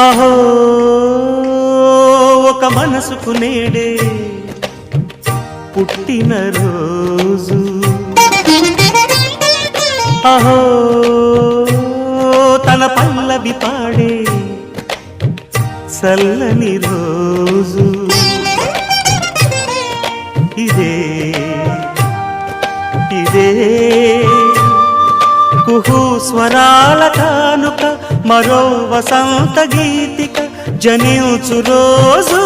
అహో ఒక మనసుకు నేడే పుట్టిన రోజు, అహో తన పల్లవి పాడే చల్లని రోజు. ఇదే ఇదే కుహు స్వరాల కానుక, మరో వసంత గీతిక జనించు రోజు.